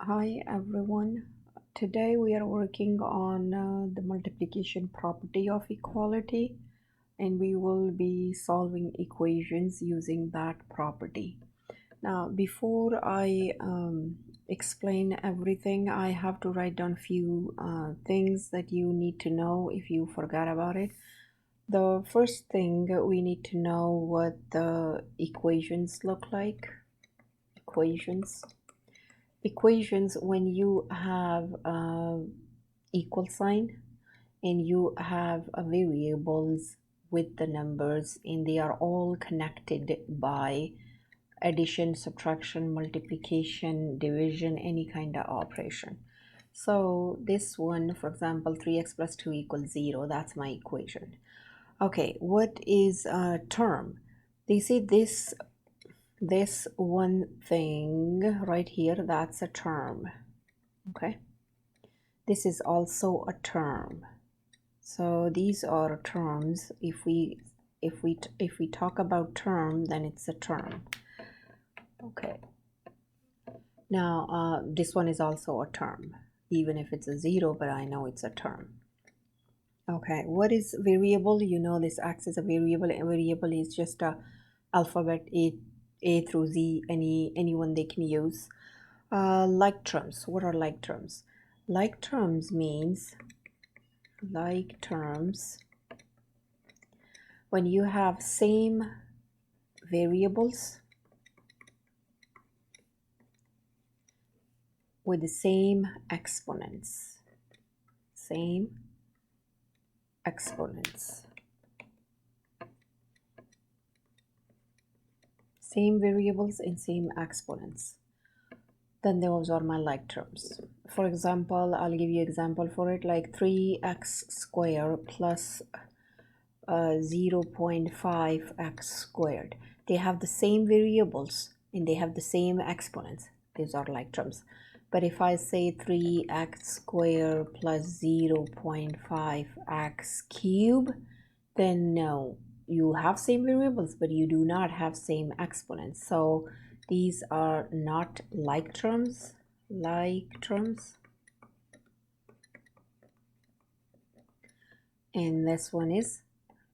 Hi everyone. Today we are working on the multiplication property of equality, and we will be solving equations using that property. Now before I explain everything, I have to write down few things that you need to know if you forgot about it. The first thing, we need to know what the equations look like. Equations, when you have equal sign and you have variables with the numbers and they are all connected by addition, subtraction, multiplication, division, any kind of operation. So this one, for example, 3x plus 2 equals 0, that's my equation. Okay, what is a term? They say this one thing right here, that's a term. Okay, this is also a term. So these are terms. If we talk about term, then it's a term. Okay, now this one is also a term, even if it's a 0, but I know it's a term. Okay, what is variable? You know, this acts as a variable. A variable is just a alphabet A through Z, anyone they can use. Like terms. What are like terms? Like terms means when you have same variables with the same exponents. Same variables and same exponents, then those are my like terms. For example, I'll give you example for it, like 3x squared plus 0.5x squared. They have the same variables and they have the same exponents. These are like terms. But if I say 3x squared plus 0.5x cubed, then no, you have same variables, but you do not have same exponents. So these are not like terms. And this one is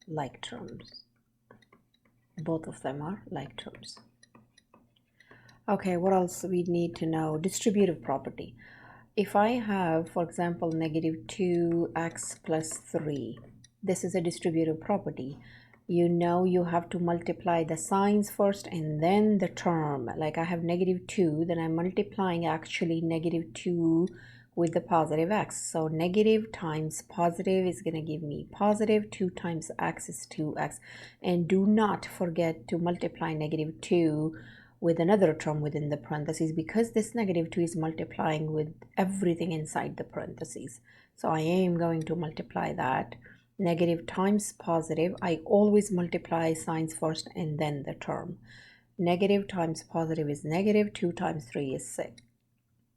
like terms. Both of them are like terms. Okay, what else we need to know? Distributive property. If I have, for example, negative 2x plus 3, this is a distributive property. You know, you have to multiply the signs first and then the term. Like I have negative 2, then I'm multiplying actually negative 2 with the positive x. So negative times positive is going to give me positive. 2 times x is 2x. And do not forget to multiply negative 2 with another term within the parentheses, because this negative 2 is multiplying with everything inside the parentheses. So I am going to multiply that. Negative times positive, I always multiply signs first and then the term. Negative times positive is negative. 2 times 3 is 6.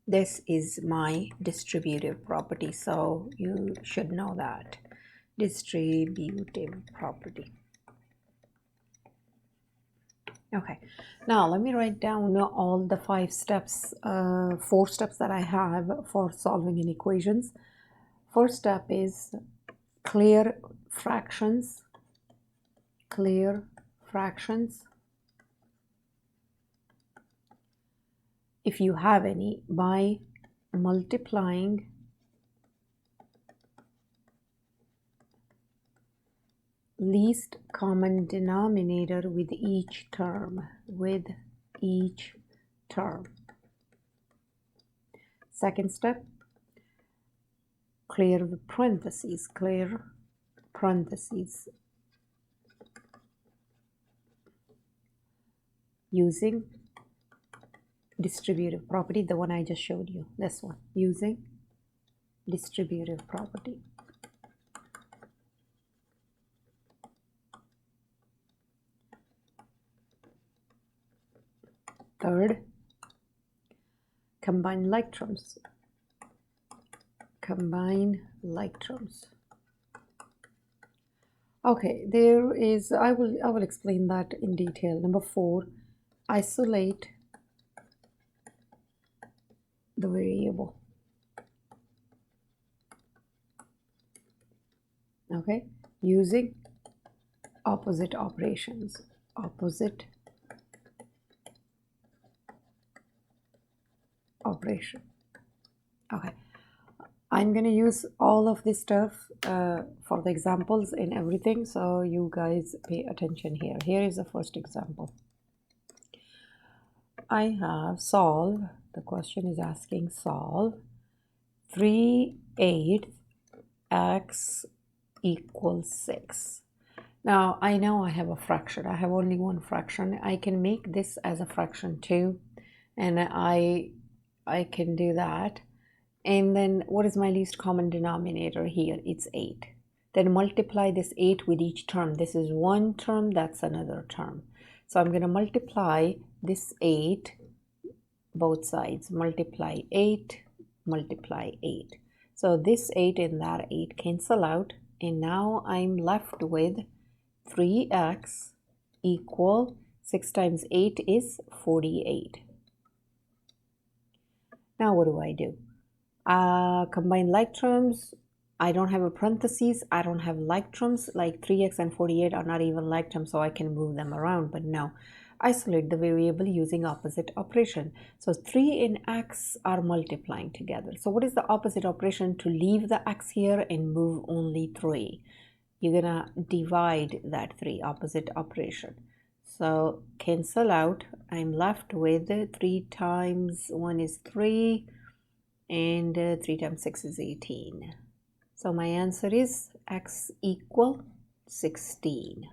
This is my distributive property, so you should know that. Distributive property. Okay, now let me write down all the 4 steps that I have for solving an equations. First step is clear fractions. If you have any, by multiplying least common denominator with each term. Second step, clear parentheses. Using distributive property, the one I just showed you, this one, using distributive property. Third, combine like terms. Okay, there is, I will explain that in detail. Number 4, isolate the variable. Okay, using opposite operations. Opposite operation. Okay, I'm gonna use all of this stuff for the examples and everything, so you guys pay attention here. Here is the first example. I have solve, the question is asking solve 3/8 x equals 6. Now I know I have a fraction. I have only one fraction. I can make this as a fraction too, and I can do that. And then what is my least common denominator here? It's 8. Then multiply this 8 with each term. This is one term, that's another term. So I'm going to multiply this 8 both sides. Multiply 8, multiply 8. So this 8 and that 8 cancel out, and now I'm left with 3x equal 6 times 8 is 48. Now what do? Combine like terms. I don't have a parentheses. I don't have like terms. Like 3x and 48 are not even like terms, so I can move them around. But no, isolate the variable using opposite operation. So 3 and x are multiplying together. So what is the opposite operation? To leave the x here and move only 3. You're gonna divide that 3, opposite operation. So cancel out. I'm left with 3 times 1 is 3. And 3 times 6 is 18. So my answer is x equal 16.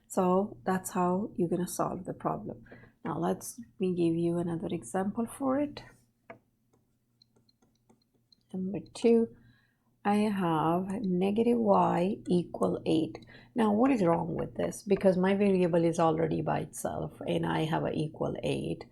So that's how you're going to solve the problem. Now let me give you another example for it. Number 2, I have negative y equal 8. Now what is wrong with this? Because my variable is already by itself and I have a equal 8.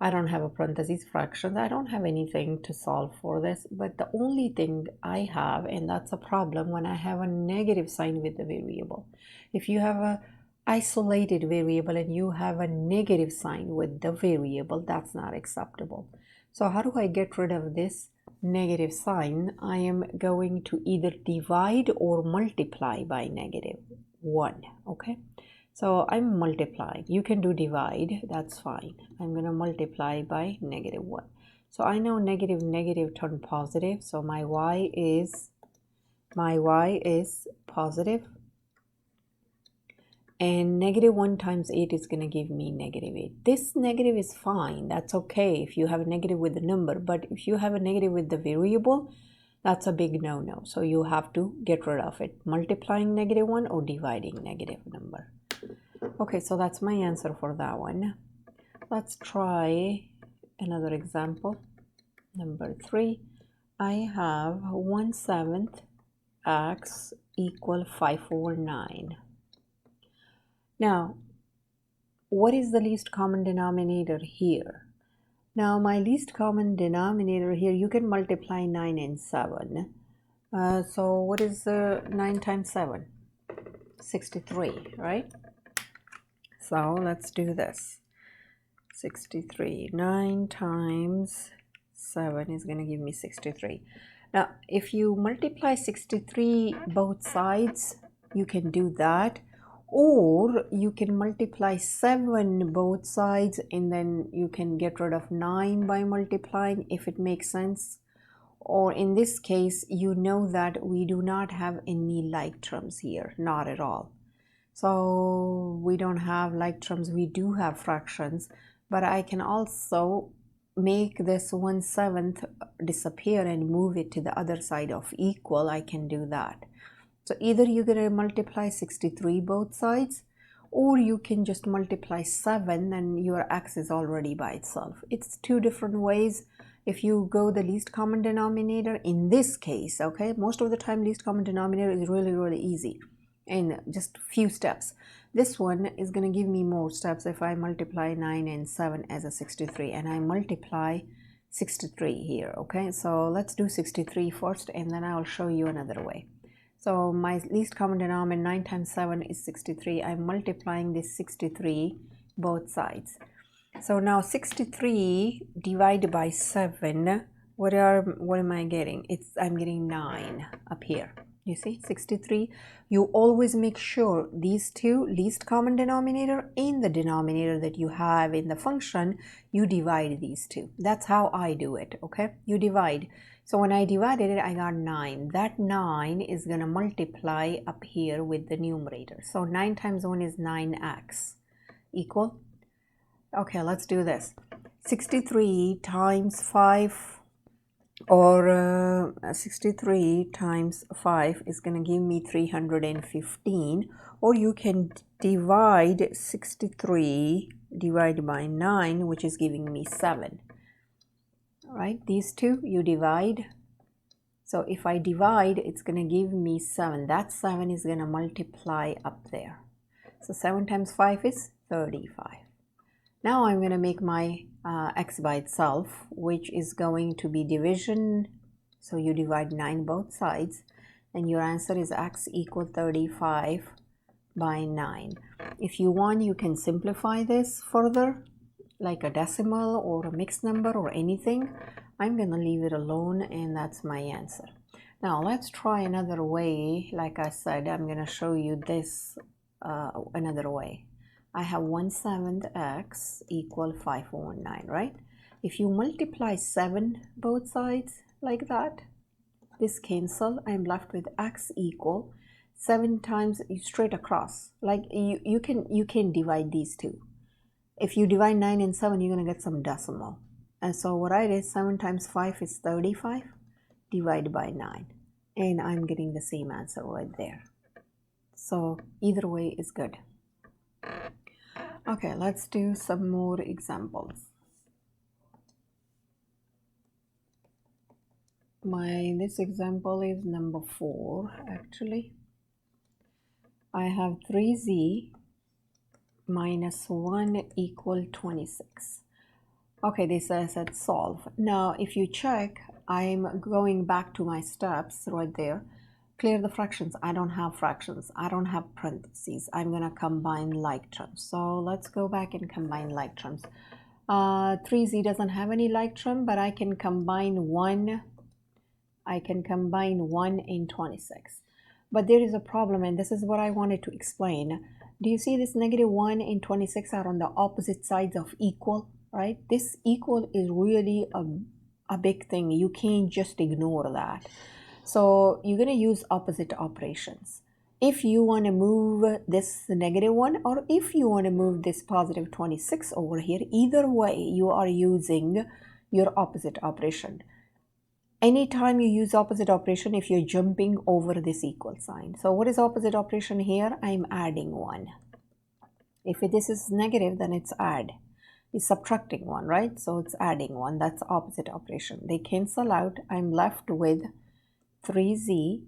I don't have a parentheses fractions. I don't have anything to solve for this, but the only thing I have, and that's a problem when I have a negative sign with the variable. If you have a isolated variable and you have a negative sign with the variable, that's not acceptable. So how do I get rid of this negative sign? I am going to either divide or multiply by -1, okay? So I'm multiplying. You can do divide, that's fine. I'm going to multiply by -1. So I know negative turn positive, so my y is positive. And -1 times 8 is going to give me -8. This negative is fine, that's okay if you have a negative with the number, but if you have a negative with the variable, that's a big no-no. So you have to get rid of it, multiplying -1 or dividing negative number. Okay, so that's my answer for that one. Let's try another example. Number 3, I have 1/7 x equal 5/9. Now, what is the least common denominator here? Now, my least common denominator here, you can multiply 9 and 7. So what is 9 times 7? 63, right? So let's do this. 63. 9 times 7 is going to give me 63. Now, if you multiply 63 both sides, you can do that. Or you can multiply 7 both sides and then you can get rid of 9 by multiplying, if it makes sense. Or in this case, you know that we do not have any like terms here, not at all. So we don't have like terms, we do have fractions, but I can also make this 1/7 disappear and move it to the other side of equal. I can do that. So either you're going to multiply 63 both sides, or you can just multiply 7 and your x is already by itself. It's 2 different ways. If you go the least common denominator, in this case, okay, most of the time least common denominator is really easy in just few steps. This one is going to give me more steps if I multiply 9 and 7 as a 63, and I multiply 63 here, okay? So let's do 63 first and then I'll show you another way. So my least common denominator, 9 times 7 is 63. I'm multiplying this 63 both sides. So now 63 divided by 7, what am I getting? I'm getting 9 up here. You see, 63. You always make sure these two, least common denominator in the denominator that you have in the function, you divide these two. That's how I do it, okay? You divide. So when I divided it, I got 9. That 9 is going to multiply up here with the numerator. So 9 times 1 is 9x equal. Okay, let's do this. 63 times 5, or 63 times 5 is going to give me 315, or you can divide 63 divided by 9, which is giving me 7. All right, these two you divide. So if I divide, it's going to give me 7. That 7 is going to multiply up there. So 7 times 5 is 35. Now I'm going to make my x by itself, which is going to be division. So you divide 9 both sides, and your answer is x equal 35 by 9. If you want, you can simplify this further, like a decimal or a mixed number or anything. I'm going to leave it alone, and that's my answer. Now let's try another way. Like I said, I'm going to show you this another way. I have 1/7 x equal 519, right? If you multiply 7 both sides like that, this cancel. I'm left with x equal 7 times straight across. Like you can divide these two. If you divide 9 and 7, you're going to get some decimal. And so what I did, 7 times 5 is 35 divided by 9. And I'm getting the same answer right there. So either way is good. Okay, let's do some more examples. This example is number 4 actually. I have 3z minus 1 equal 26. Okay, this says solve. Now if you check, I'm going back to my steps right there. Clear the fractions. I don't have fractions. I don't have parentheses. I'm going to combine like terms. So let's go back and combine like terms. 3z doesn't have any like term, but I can combine 1. I can combine 1 and 26. But there is a problem, and this is what I wanted to explain. Do you see this -1 and 26 are on the opposite sides of equal, right? This equal is really a big thing. You can't just ignore that. So you're going to use opposite operations. If you want to move this -1, or if you want to move this positive 26 over here, either way you are using your opposite operation. Anytime you use opposite operation, if you're jumping over this equal sign. So what is opposite operation here? I'm adding 1. If this is negative, then it's add. It's subtracting 1, right? So it's adding 1. That's opposite operation. They cancel out. I'm left with 3z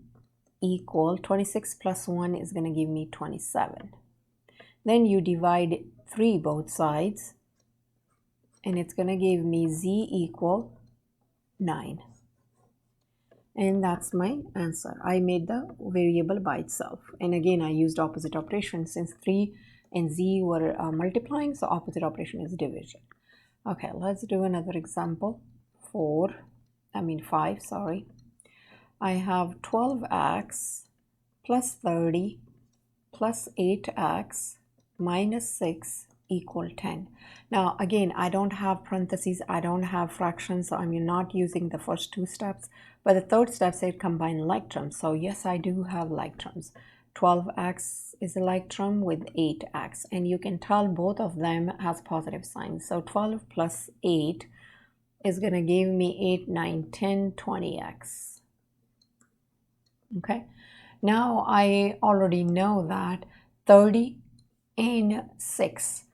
equal 26 plus 1 is going to give me 27. Then you divide 3 both sides, and it's going to give me z equal 9. And that's my answer. I made the variable by itself. And again, I used opposite operation since 3 and z were multiplying, so opposite operation is division. Okay, let's do another example. 5, sorry. I have 12x plus 30 plus 8x minus 6 equal 10. Now again, I don't have parentheses, I don't have fractions, so I'm not using the first 2 steps. But the third step said combine like terms. So yes, I do have like terms. 12x is a like term with 8x, and you can tell both of them has positive signs. So 12 plus 8 is going to give me 8, 9, 10, 20x. Okay, now I already know that 30 and 6,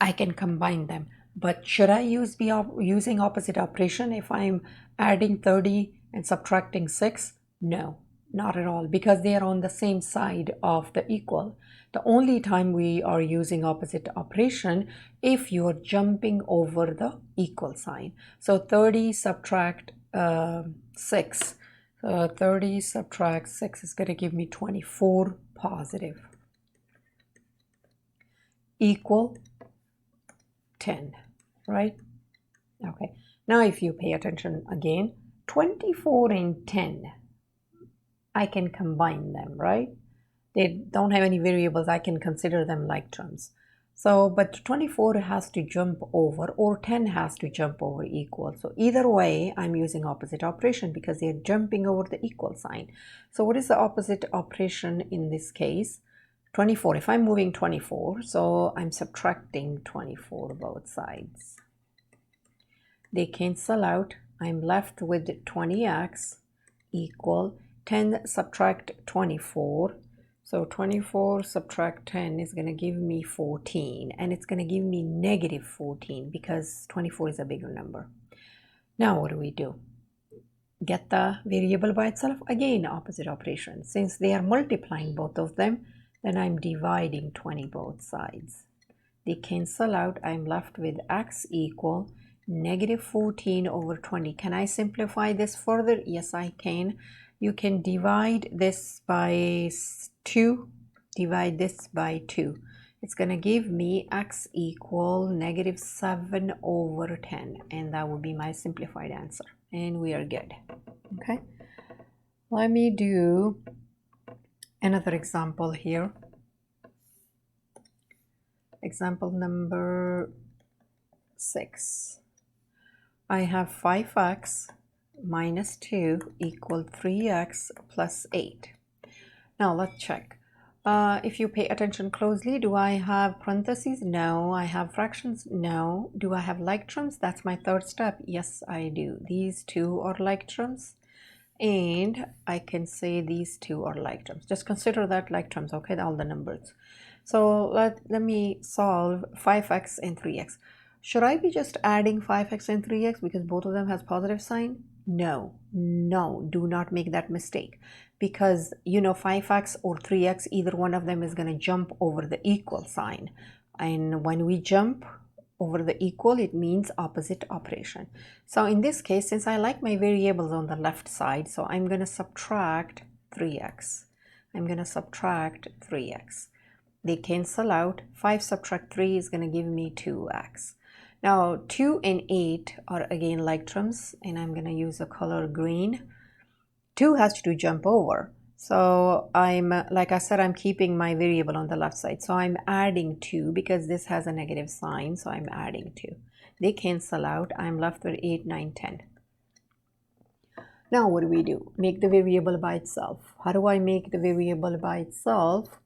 I can combine them. But should I be using opposite operation if I'm adding 30 and subtracting 6? No, not at all, because they are on the same side of the equal. The only time we are using opposite operation if you are jumping over the equal sign. So 30 subtract 6. 30 subtract 6 is going to give me 24 positive. Equal 10, right? Okay, now if you pay attention again, 24 and 10, I can combine them, right? They don't have any variables, I can consider them like terms. So, but 24 has to jump over, or 10 has to jump over equal. So either way, I'm using opposite operation because they're jumping over the equal sign. So what is the opposite operation in this case? 24, if I'm moving 24, so I'm subtracting 24 both sides. They cancel out, I'm left with 20x equal 10 subtract 24. So 24 subtract 10 is going to give me 14, and it's going to give me negative 14 because 24 is a bigger number. Now what do? Get the variable by itself. Again, opposite operation. Since they are multiplying both of them, then I'm dividing 20 both sides. They cancel out. I'm left with x equal negative 14 over 20. Can I simplify this further? Yes, I can. You can divide this by 2. Divide this by 2. It's going to give me x equal negative 7 over 10. And that would be my simplified answer. And we are good. Okay. Let me do another example here. Example number 6. I have 5x minus 2 equal 3x plus 8. Now let's check. If you pay attention closely, do I have parentheses? No. I have fractions? No. Do I have like terms? That's my third step. Yes, I do. These two are like terms. And I can say these two are like terms. Just consider that like terms, okay? All the numbers. So let me solve 5x and 3x. Should I be just adding 5x and 3x because both of them has positive sign? No, do not make that mistake. Because, 5x or 3x, either one of them is going to jump over the equal sign. And when we jump over the equal, it means opposite operation. So in this case, since I like my variables on the left side, so I'm going to subtract 3x. I'm going to subtract 3x. They cancel out. 5 subtract 3 is going to give me 2x. Now 2 and 8 are again like terms, and I'm going to use a color green. 2 has to jump over. So like I said, I'm keeping my variable on the left side. So I'm adding 2 because this has a negative sign. So I'm adding 2. They cancel out. I'm left with 8, 9, 10. Now what do? Make the variable by itself. How do I make the variable by itself?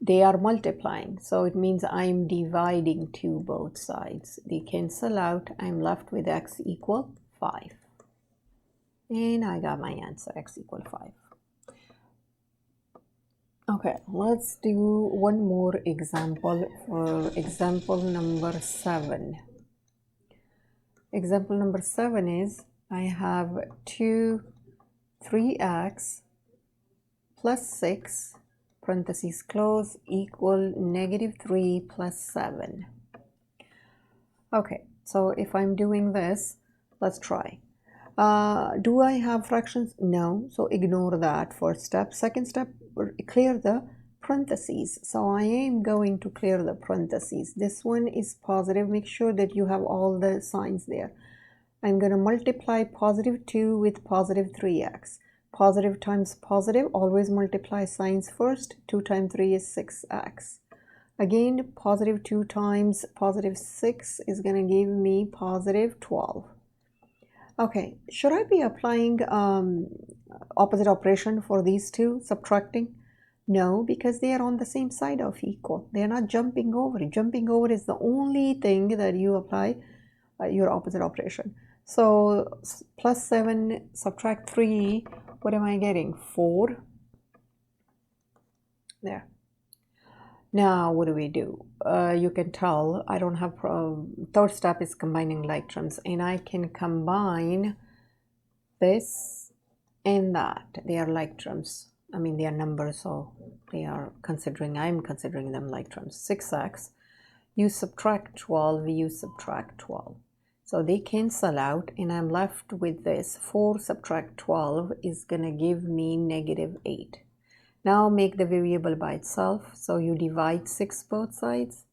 They are multiplying. So it means I'm dividing 2 both sides. They cancel out. I'm left with x equal 5. And I got my answer, x equal 5. Okay, let's do one more example for example number 7. Example number 7 is I have 3x plus 6, parentheses close, equal negative 3 plus 7. Okay, so if I'm doing this, let's try. Do I have fractions? No, so ignore that first step. Second step, clear the parentheses. So I am going to clear the parentheses. This one is positive. Make sure that you have all the signs there. I'm going to multiply positive 2 with positive 3x. Positive times positive, always multiply signs first. 2 times 3 is 6x. Again, positive 2 times positive 6 is going to give me positive 12. Okay, should I be applying opposite operation for these two, subtracting? No, because they are on the same side of equal. They are not jumping over. Jumping over is the only thing that you apply your opposite operation. So plus 7 subtract 3, what am I getting? 4. There. Now what do? You can tell I don't have third step is combining like terms, and I can combine this and that. They are like terms. I mean, they are numbers, so I'm considering them like terms. 6x, you subtract 12, you subtract 12. So they cancel out, and I'm left with this. 4 subtract 12 is going to give me negative 8. Now make the variable by itself. So you divide 6 both sides.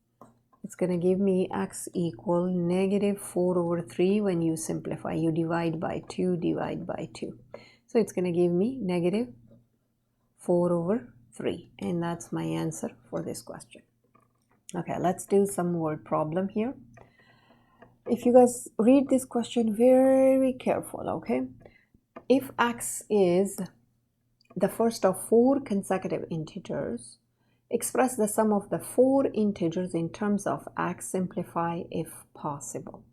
It's going to give me x equal negative 4 over 3 when you simplify. You divide by 2, divide by 2. So it's going to give me negative 4 over 3. And that's my answer for this question. Okay, let's do some word problem here. If you guys read this question very careful, okay? If x is the first of 4 consecutive integers, express the sum of the 4 integers in terms of x, simplify if possible.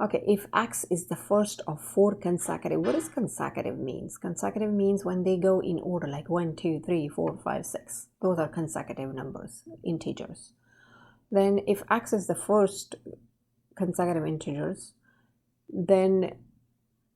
Okay, if x is the first of 4 consecutive, what does consecutive means? Consecutive means when they go in order, like 1, 2, 3, 4, 5, 6. Those are consecutive numbers, integers. Then if x is the first consecutive integers, then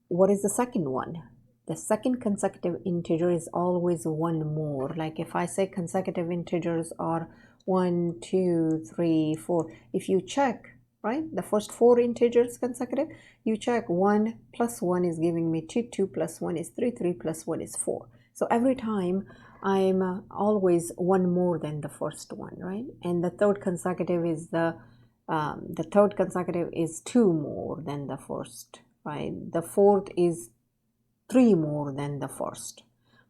what is the second one? The second consecutive integer is always one more. Like if I say consecutive integers are 1, 2, 3, 4. If you check, right, the first 4 integers consecutive, you check 1 plus 1 is giving me 2, 2 plus 1 is 3, 3 plus 1 is 4. So every time I'm always one more than the first one, right? And the third consecutive is the third consecutive is 2 more than the first, right? The fourth is 3 more than the first.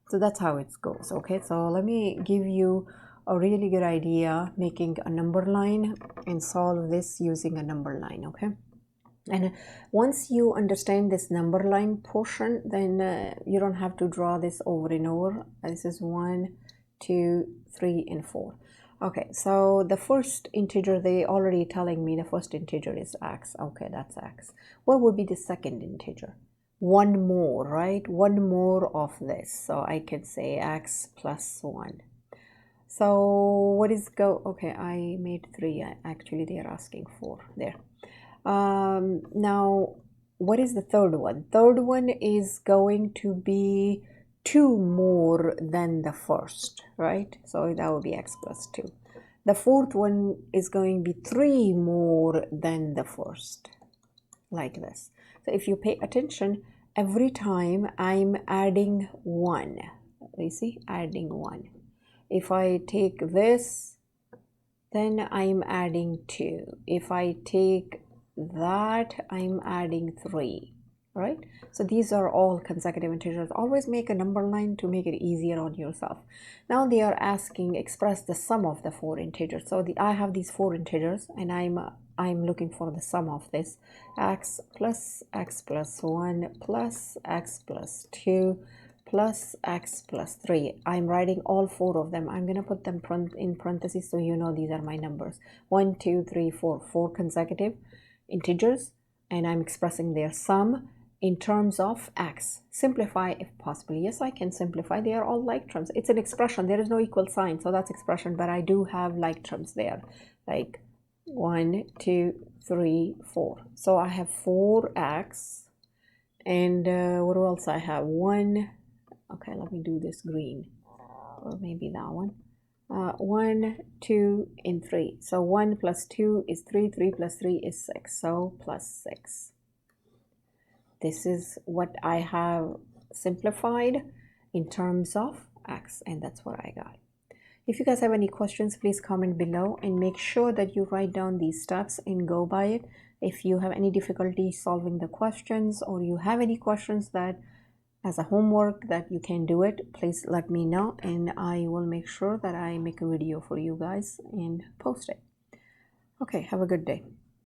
So that's how it goes. Okay, so let me give you a really good idea making a number line and solve this using a number line. Okay, and once you understand this number line portion, then you don't have to draw this over and over. This is 1, 2, 3, and 4. Okay, so the first integer, they already telling me the first integer is x. Okay, that's x. What would be the second integer? One more, right? One more of this. So I could say x plus 1. So what is okay, I made 3. Actually, they are asking 4 there. Now, what is the third one? Third one is going to be 2 more than the first, right? So that would be x plus 2. The fourth one is going to be 3 more than the first, like this. So if you pay attention, every time I'm adding 1, you see, adding 1. If I take this, then I'm adding 2. If I take that, I'm adding 3, right? So these are all consecutive integers. Always make a number line to make it easier on yourself. Now they are asking, express the sum of the 4 integers. So I have these 4 integers, and I'm looking for the sum of this. X plus 1 plus x plus 2 plus x plus 3. I'm writing all 4 of them. I'm going to put them in parentheses so you know these are my numbers. 1, 2, 3, 4. 4 consecutive integers, and I'm expressing their sum in terms of x. Simplify if possible. Yes, I can simplify. They are all like terms. It's an expression. There is no equal sign, so that's expression, but I do have like terms there. Like 1, 2, 3, 4. So I have 4x, and what else I have? 1. Okay, let me do this green, or maybe that one. 1, 2, and 3. So 1 plus 2 is 3, 3 plus 3 is 6, so plus 6. This is what I have simplified in terms of x, and that's what I got. If you guys have any questions, please comment below, and make sure that you write down these steps and go by it. If you have any difficulty solving the questions, or you have any questions that as a homework that you can do it, please let me know, and I will make sure that I make a video for you guys and post it. Okay, have a good day.